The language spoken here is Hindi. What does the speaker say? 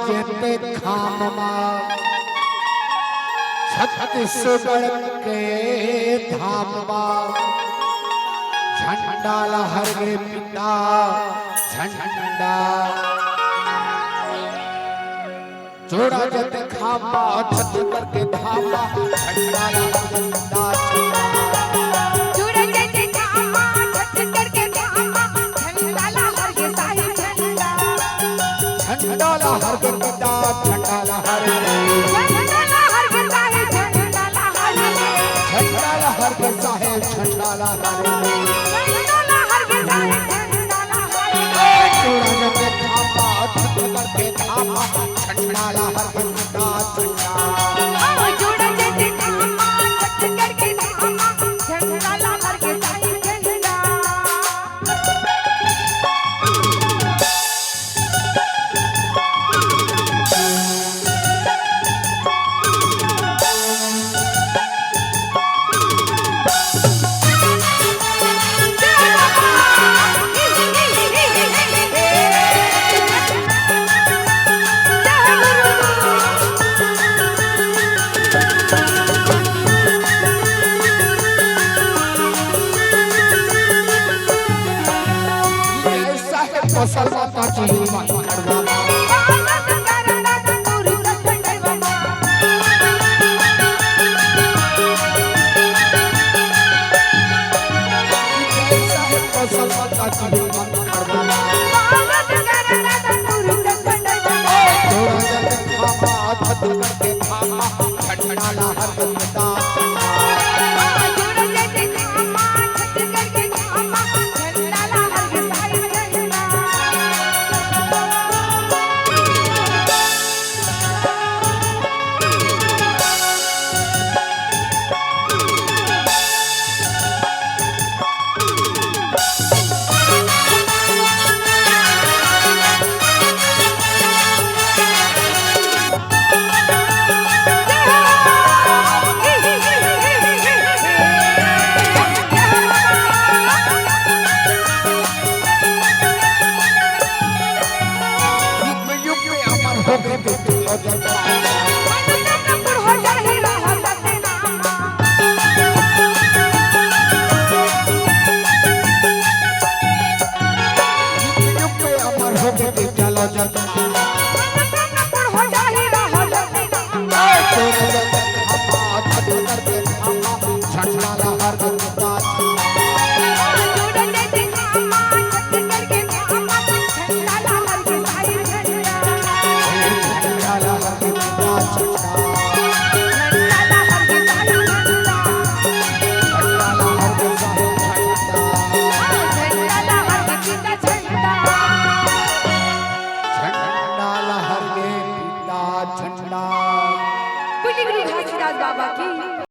जेते खाममा छत्तीसगढ़ के धाममा झंडा लहरे पिता झंडा जोड़ा जेते खाममा छत्तीसगढ़ के धाममा झंडा लहरे पिता झंडाला हर गंदा झंडाला हर झंडाला हर साहेब झंडाला हर झंडाला हर गंदा सलमाता चीनी माता करवा सलमाता चीनी माता करवा झंडाला हर गंदा बाबा की।